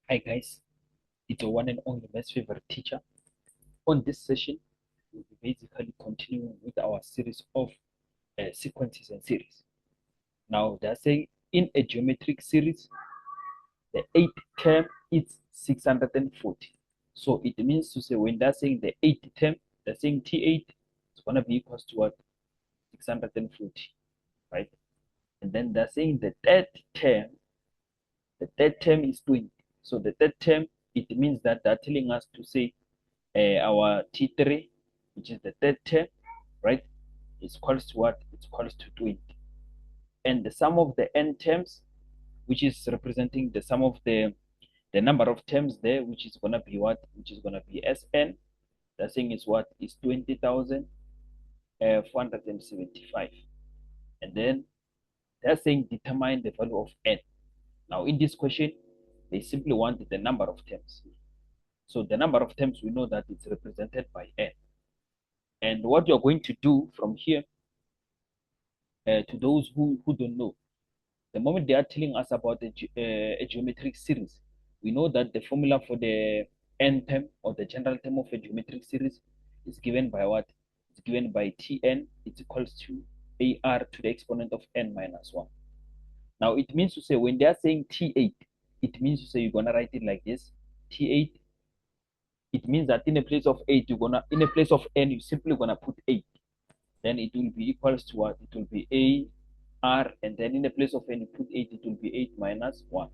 Hi guys, it's your one and only best favorite teacher. On this session, we'll be basically continuing with our series of sequences and series. Now, they're saying in a geometric series, the eighth term is 640. So it means to say when they're saying the eighth term, they're saying T8 is going to be equals to what? 640, right? And then they're saying the third term is 20. So the third term, it means that they're telling us to say our T3, which is the third term, right, is equals to what? It's equals to 20. And the sum of the n terms, which is representing the sum of the number of terms there, which is gonna be what? Which is gonna be Sn. The thing is what? Is 20,475. And then they're saying determine the value of n. Now in this question, they simply want the number of terms. So the number of terms, we know that it's represented by n. And what you're going to do from here, to those who don't know, the moment they are telling us about a geometric series, we know that the formula for the n term or the general term of a geometric series is given by what? It's given by Tn is equals to ar to the exponent of n minus 1. Now it means to say when they are saying T8, it means to say you're gonna write it like this. T8, it means that in a place of 8, in a place of n, you're simply gonna put 8. Then it will be equals to what? It will be ar, and then in the place of n, you put 8, it will be 8 minus 1.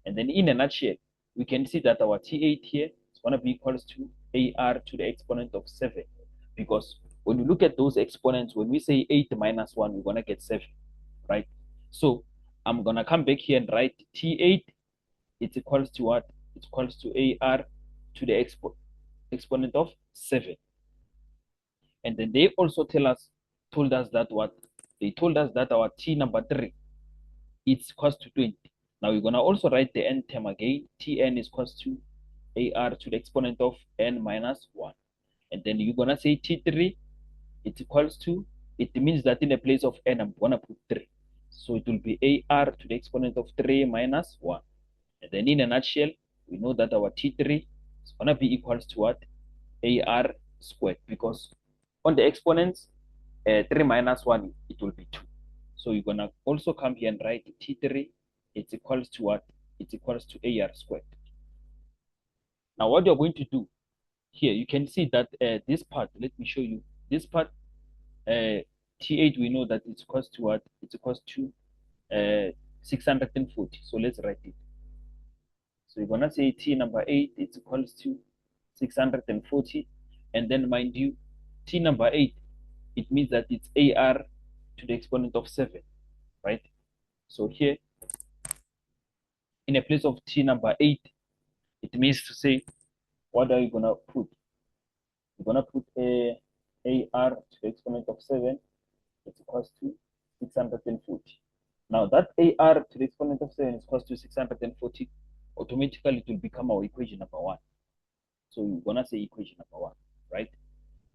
And then in a nutshell, we can see that our T8 here is going to be equals to ar to the exponent of 7. Because when we look at those exponents, when we say 8 minus 1, we're going to get 7, right? So I'm going to come back here and write T8, it's equals to what? It's equals to ar to the exponent of 7. And then they also told us that what? They told us that our T number 3, it's equals to 20. Now we're gonna also write the n term again. Tn is equals to ar to the exponent of n minus 1. And then you're gonna say T3, it's equals to, it means that in the place of n, I'm gonna put 3. So it will be ar to the exponent of 3 minus 1. And then in a nutshell, we know that our T3 is gonna be equals to what? Ar squared, because on the exponents, 3 minus 1, it will be 2. So you're gonna also come here and write T3, it's equals to what? It's equals to ar squared. Now what you're going to do here, you can see that this part, let me show you. This part, T8, we know that it's equals to what? It's equals to 640. So let's write it. So you're gonna say T number 8, it's equals to 640. And then mind you, T number 8, it means that it's ar to the exponent of 7, right? So here, in a place of T number 8, it means to say, what are you going to put? You're going to put ar to the exponent of 7, it's equals to 640. Now that ar to the exponent of 7 is equals to 640, automatically it will become our equation number 1. So you're going to say equation number 1, right?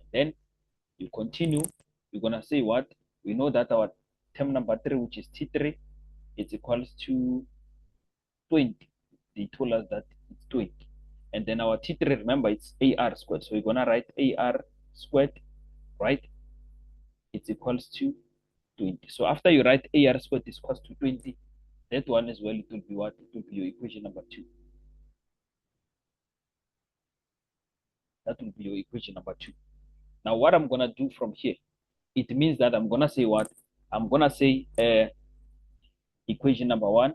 And then you continue, you're going to say what? We know that our term number 3, which is T3, is equals to 20. They told us that it's 20. And then our T3, remember, it's ar squared. So we're going to write ar squared, right? It's equals to 20. So after you write ar squared is equals to 20, that one as well, it will be what? It will be your equation number 2. That will be your equation number 2. Now what I'm going to do from here, it means that I'm going to say what? I'm going to say equation number 1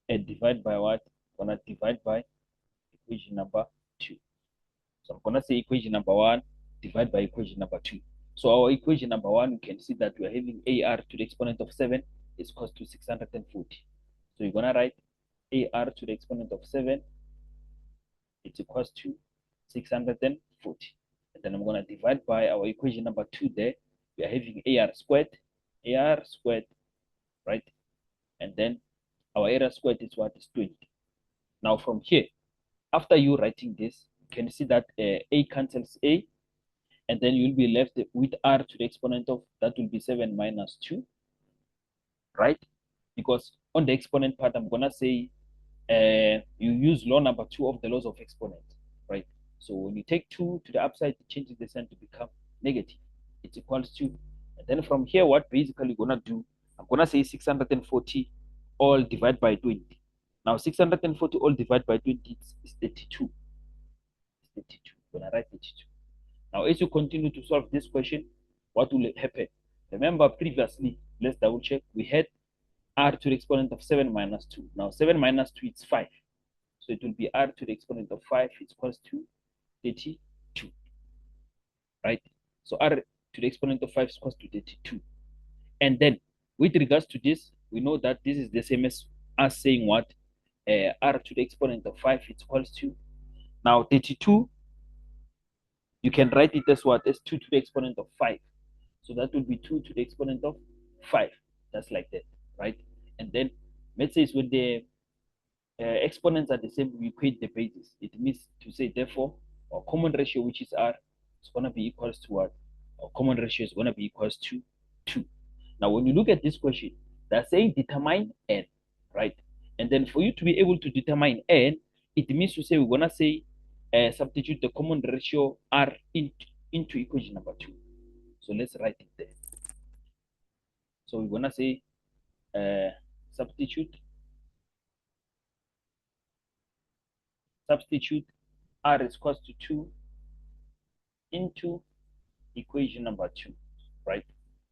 and divide by what? I'm going to divide by equation number 2. So I'm going to say equation number 1 divided by equation number 2. So our equation number 1, you can see that we are having ar to the exponent of 7 is equals to 640. So you're going to write ar to the exponent of 7 is equals to 640. And then I'm going to divide by our equation number 2 there. We are having ar squared, right? And then our ar squared is what? Is 20. Now from here, after you writing this, you can see that a cancels a, and then you'll be left with r to the exponent of, that will be 7 minus 2, right? because on the exponent part, I'm gonna say you use law number 2 of the laws of exponent, right? So when you take 2 to the upside, it changes the sign to become negative. It's equals to, and then from here, what basically gonna do, I'm gonna say 640 all divided by 20. Now 640 all divided by 20 is 32. It's 32. I'm gonna write 32. Now as you continue to solve this question, what will happen? Remember previously, let's double check, we had r to the exponent of 7 minus 2. Now 7 minus 2 is 5. So it will be r to the exponent of 5 is equals to 32, right? So r to the exponent of 5 is equals to 32. And then with regards to this, we know that this is the same as us saying what? R to the exponent of 5 is equals to, now 32, you can write it as what? As 2 to the exponent of 5. So that would be 2 to the exponent of 5. That's like that, right? And then let's say when the exponents are the same, we equate the bases. It means to say, therefore, our common ratio, which is r, is going to be equals to what? Our common ratio is going to be equals to 2. Now, when you look at this question, they're saying determine n, right? And then for you to be able to determine n, it means to say we're going to say substitute the common ratio r into equation number 2. So let's write it there. So we're going to say substitute r is equals to 2 into equation number 2, right?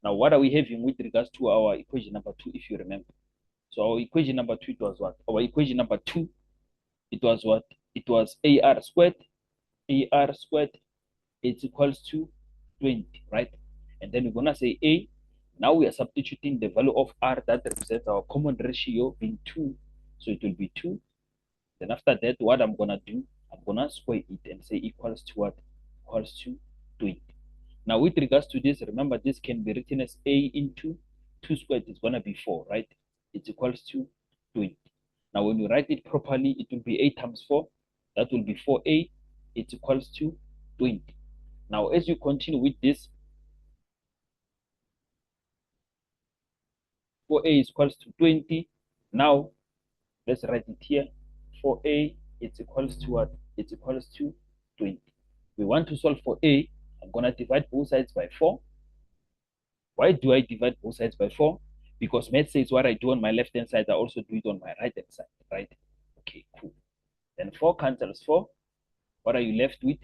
Now, what are we having with regards to our equation number 2, if you remember? So our equation number 2, it was what? Our equation number 2, it was what? It was AR squared is equals to 20, right? And then we're going to say A. Now we are substituting the value of R that represents our common ratio being 2. So it will be 2. Then after that, what I'm going to do, I'm going to square it and say equals to what? Equals to 20. Now with regards to this, remember this can be written as A into 2 squared is going to be 4, right? It's equals to 20. Now when you write it properly, it will be 8 times 4. That will be 4A. It's equals to 20. Now as you continue with this, 4A is equals to 20. Now let's write it here. 4A it's equals to what? It's equals to 20. We want to solve for A. I'm going to divide both sides by 4. Why do I divide both sides by 4? Because math says what I do on my left hand side, I also do it on my right hand side, right? Okay, cool. Then 4 cancels 4. What are you left with?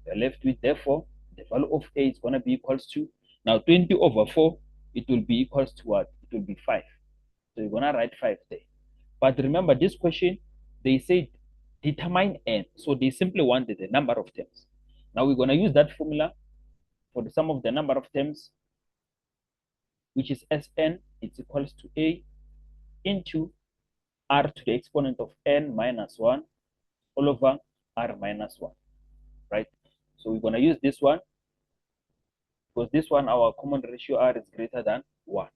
You're left with, therefore, the value of A is going to be equals to, now 20 over 4, it will be equals to what? It will be 5. So you're going to write 5 there. But remember this question, they said determine n. So they simply wanted the number of terms. Now we're going to use that formula for the sum of the number of terms, which is Sn, it's equals to A into r to the exponent of n minus 1 all over r minus 1, right? So we're going to use this one, because this one, our common ratio r is greater than 1.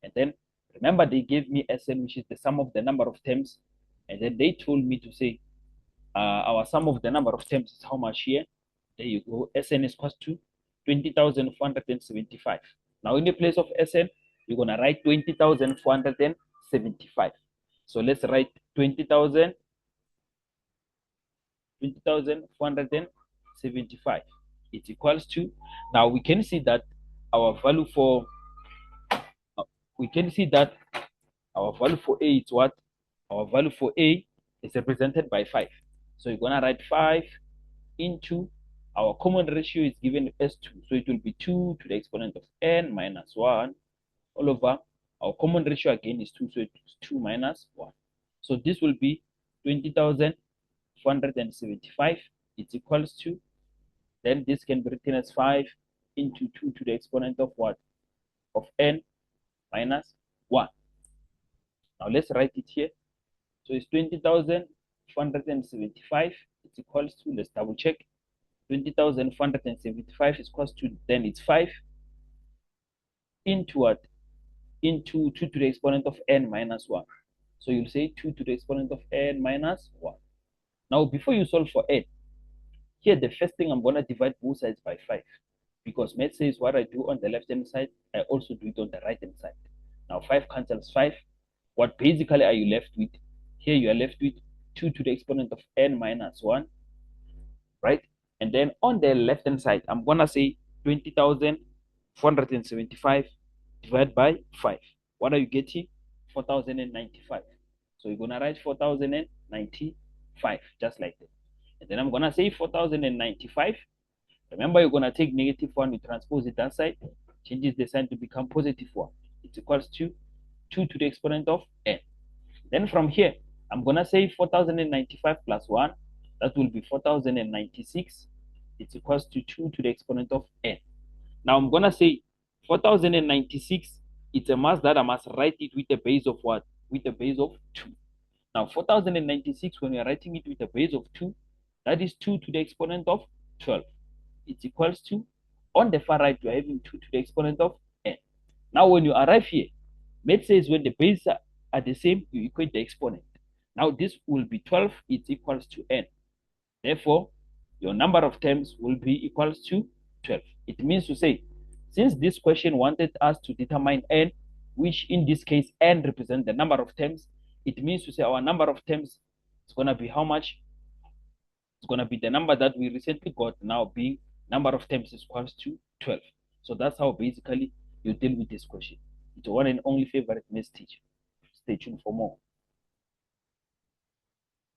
And then remember they gave me Sn, which is the sum of the number of terms. And then they told me to say our sum of the number of terms is how much here? There you go. Sn is equals to 20,475. Now in the place of Sn, you're going to write 20,475. So let's write 20,475. It's equals to, now we can see that our value for A is what? Our value for A is represented by 5. So you're going to write 5 into, our common ratio is given as 2. So it will be 2 to the exponent of n minus 1 all over, our common ratio again is 2. So it's 2 minus 1. So this will be 20,475. It's equals to, then this can be written as 5 into 2 to the exponent of what? Of n minus 1. Now let's write it here. So it's 20,475. It's equals to, let's double check. 20,475 is equals to, then it's 5 into what? Into 2 to the exponent of n minus 1. So you'll say 2 to the exponent of n minus 1. Now before you solve for n, here the first thing, I'm going to divide both sides by 5. Because math says what I do on the left hand side, I also do it on the right hand side. Now 5 cancels 5. what basically are you left with? Here you are left with 2 to the exponent of n minus 1, right? And then on the left hand side, I'm gonna say 20,475 divided by 5. What are you getting? 4,095. So you're gonna write 4,095 just like that. And then I'm gonna say 4,095. Remember, you're gonna take -1, you transpose it that side, changes the sign to become +1. It's equals to 2 to the exponent of n. Then from here, I'm gonna say 4,095 plus 1. That will be 4,096. It's equals to 2 to the exponent of n. Now I'm gonna say 4,096. It's a mass that I must write it with a base of what? With a base of 2. Now 4,096, when we are writing it with a base of 2, that is 2 to the exponent of 12. It's equals to, on the far right, we are having 2 to the exponent of n. Now when you arrive here, let's say when the bases are the same, you equate the exponent. Now this will be 12, it's equals to n. Therefore, your number of terms will be equals to 12. It means to say, since this question wanted us to determine n, which in this case n represents the number of terms, it means to say our number of terms is going to be how much? It's going to be the number that we recently got, now being number of terms is equals to 12. So that's how basically you deal with this question. It's your one and only favorite maths teacher. Stay tuned for more.